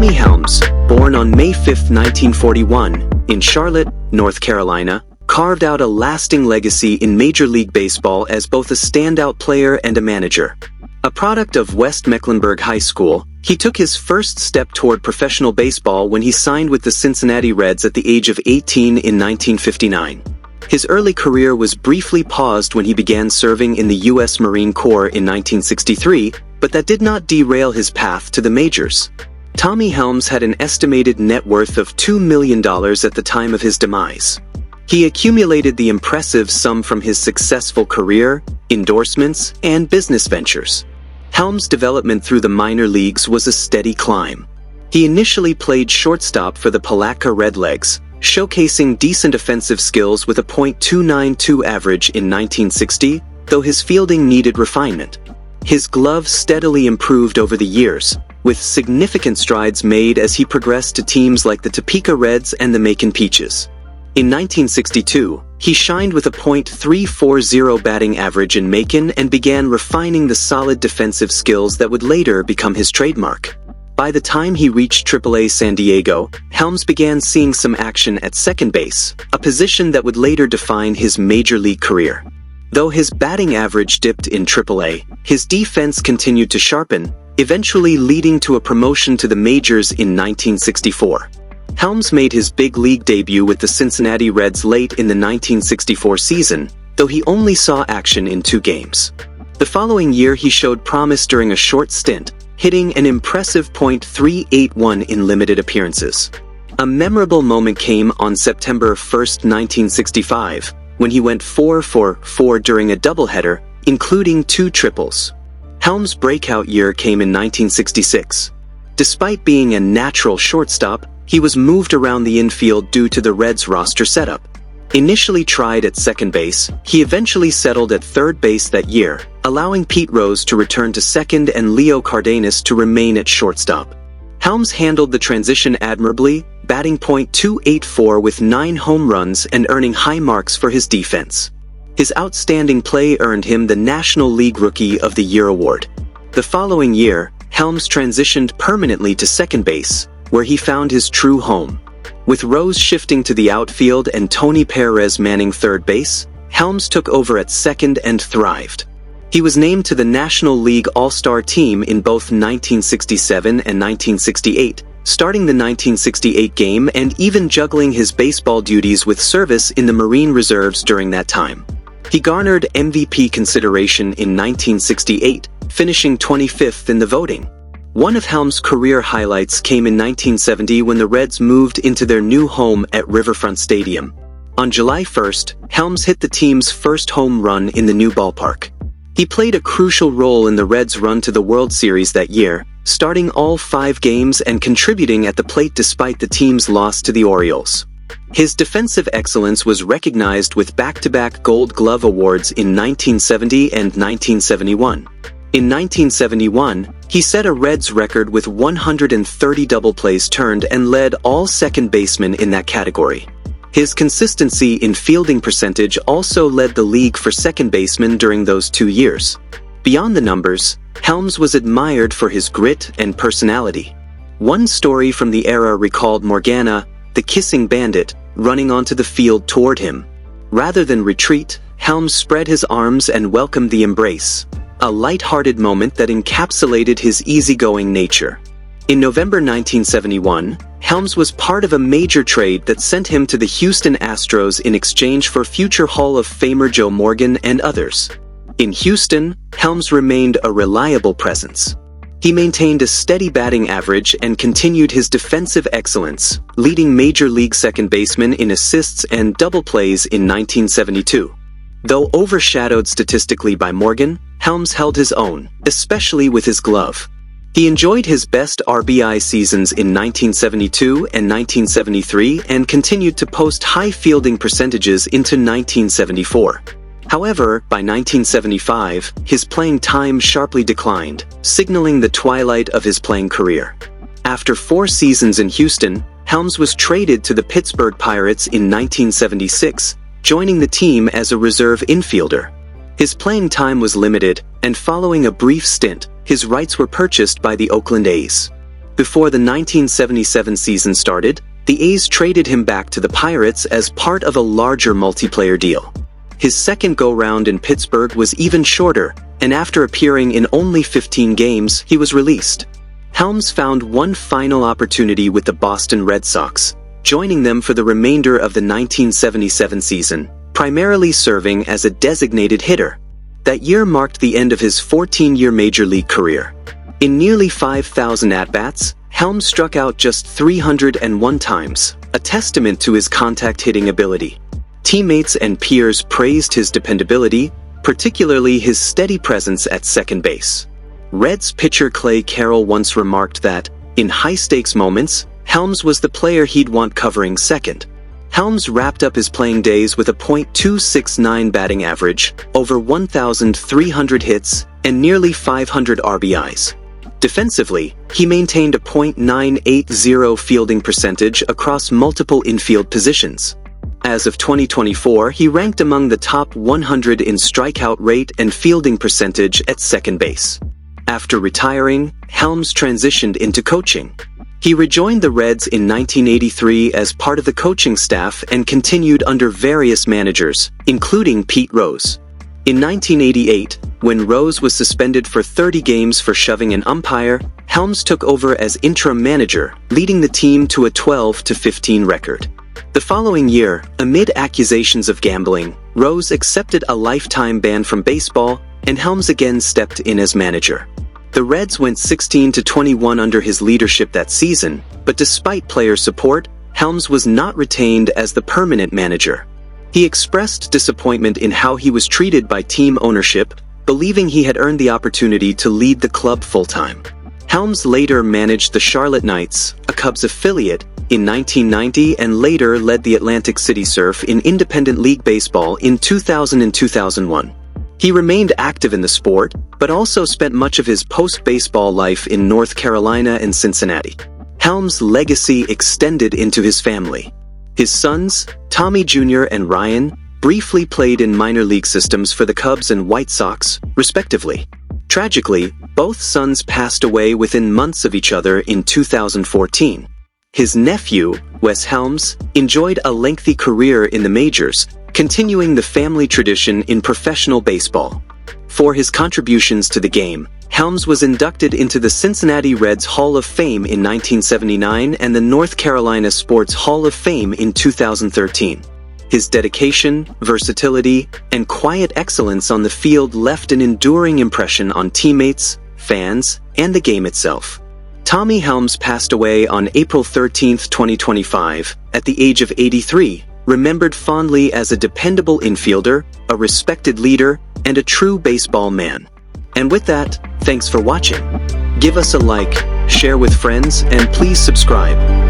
Tommy Helms, born on May 5, 1941, in Charlotte, North Carolina, carved out a lasting legacy in Major League Baseball as both a standout player and a manager. A product of West Mecklenburg High School, he took his first step toward professional baseball when he signed with the Cincinnati Reds at the age of 18 in 1959. His early career was briefly paused when he began serving in the U.S. Marine Corps in 1963, but that did not derail his path to the majors. Tommy Helms had an estimated net worth of $2 million at the time of his demise. He accumulated the impressive sum from his successful career, endorsements, and business ventures. Helms' development through the minor leagues was a steady climb. He initially played shortstop for the Palatka RedLegs, showcasing decent offensive skills with a .292 average in 1960, though his fielding needed refinement. His glove steadily improved over the years, with significant strides made as he progressed to teams like the Topeka Reds and the Macon Peaches. In 1962, he shined with a .340 batting average in Macon and began refining the solid defensive skills that would later become his trademark. By the time he reached AAA San Diego, Helms began seeing some action at second base, a position that would later define his major league career. Though his batting average dipped in AAA, his defense continued to sharpen, eventually leading to a promotion to the majors in 1964. Helms made his big league debut with the Cincinnati Reds late in the 1964 season, though he only saw action in 2 games. The following year he showed promise during a short stint, hitting an impressive .381 in limited appearances. A memorable moment came on September 1, 1965, when he went 4 for 4 during a doubleheader, including 2 triples. Helms' breakout year came in 1966. Despite being a natural shortstop, he was moved around the infield due to the Reds' roster setup. Initially tried at second base, he eventually settled at third base that year, allowing Pete Rose to return to second and Leo Cardenas to remain at shortstop. Helms handled the transition admirably, batting .284 with 9 home runs and earning high marks for his defense. His outstanding play earned him the National League Rookie of the Year award. The following year, Helms transitioned permanently to second base, where he found his true home. With Rose shifting to the outfield and Tony Perez manning third base, Helms took over at second and thrived. He was named to the National League All-Star team in both 1967 and 1968, starting the 1968 game and even juggling his baseball duties with service in the Marine Reserves during that time. He garnered MVP consideration in 1968, finishing 25th in the voting. One of Helms' career highlights came in 1970 when the Reds moved into their new home at Riverfront Stadium. On July 1st, Helms hit the team's first home run in the new ballpark. He played a crucial role in the Reds' run to the World Series that year, starting all 5 games and contributing at the plate despite the team's loss to the Orioles. His defensive excellence was recognized with back-to-back Gold Glove awards in 1970 and 1971. In 1971, he set a Reds record with 130 double plays turned and led all second basemen in that category. His consistency in fielding percentage also led the league for second basemen during those 2 years. Beyond the numbers, Helms was admired for his grit and personality. One story from the era recalled Morgana, the kissing bandit, running onto the field toward him. Rather than retreat, Helms spread his arms and welcomed the embrace, a light-hearted moment that encapsulated his easygoing nature. In November 1971, Helms was part of a major trade that sent him to the Houston Astros in exchange for future Hall of Famer Joe Morgan and others. In Houston, Helms remained a reliable presence. He maintained a steady batting average and continued his defensive excellence, leading Major League second basemen in assists and double plays in 1972. Though overshadowed statistically by Morgan, Helms held his own, especially with his glove. He enjoyed his best RBI seasons in 1972 and 1973 and continued to post high fielding percentages into 1974. However, by 1975, his playing time sharply declined, signaling the twilight of his playing career. After 4 seasons in Houston, Helms was traded to the Pittsburgh Pirates in 1976, joining the team as a reserve infielder. His playing time was limited, and following a brief stint, his rights were purchased by the Oakland A's. Before the 1977 season started, the A's traded him back to the Pirates as part of a larger multiplayer deal. His second go-round in Pittsburgh was even shorter, and after appearing in only 15 games, he was released. Helms found one final opportunity with the Boston Red Sox, joining them for the remainder of the 1977 season, primarily serving as a designated hitter. That year marked the end of his 14-year major league career. In nearly 5,000 at-bats, Helms struck out just 301 times, a testament to his contact hitting ability. Teammates and peers praised his dependability, particularly his steady presence at second base. Reds pitcher Clay Carroll once remarked that, in high-stakes moments, Helms was the player he'd want covering second. Helms wrapped up his playing days with a .269 batting average, over 1,300 hits, and nearly 500 RBIs. Defensively, he maintained a .980 fielding percentage across multiple infield positions. As of 2024, he ranked among the top 100 in strikeout rate and fielding percentage at second base. After retiring, Helms transitioned into coaching. He rejoined the Reds in 1983 as part of the coaching staff and continued under various managers, including Pete Rose. In 1988, when Rose was suspended for 30 games for shoving an umpire, Helms took over as interim manager, leading the team to a 12-15 record. The following year, amid accusations of gambling, Rose accepted a lifetime ban from baseball, and Helms again stepped in as manager. The Reds went 16-21 under his leadership that season, but despite player support, Helms was not retained as the permanent manager. He expressed disappointment in how he was treated by team ownership, believing he had earned the opportunity to lead the club full-time. Helms later managed the Charlotte Knights, a Cubs affiliate, in 1990 and later led the Atlantic City Surf in independent league baseball in 2000 and 2001. He remained active in the sport, but also spent much of his post-baseball life in North Carolina and Cincinnati. Helms' legacy extended into his family. His sons, Tommy Jr. and Ryan, briefly played in minor league systems for the Cubs and White Sox, respectively. Tragically, both sons passed away within months of each other in 2014. His nephew, Wes Helms, enjoyed a lengthy career in the majors, continuing the family tradition in professional baseball. For his contributions to the game, Helms was inducted into the Cincinnati Reds Hall of Fame in 1979 and the North Carolina Sports Hall of Fame in 2013. His dedication, versatility, and quiet excellence on the field left an enduring impression on teammates, fans, and the game itself. Tommy Helms passed away on April 13, 2025, at the age of 83, remembered fondly as a dependable infielder, a respected leader, and a true baseball man. And with that, thanks for watching. Give us a like, share with friends, and please subscribe.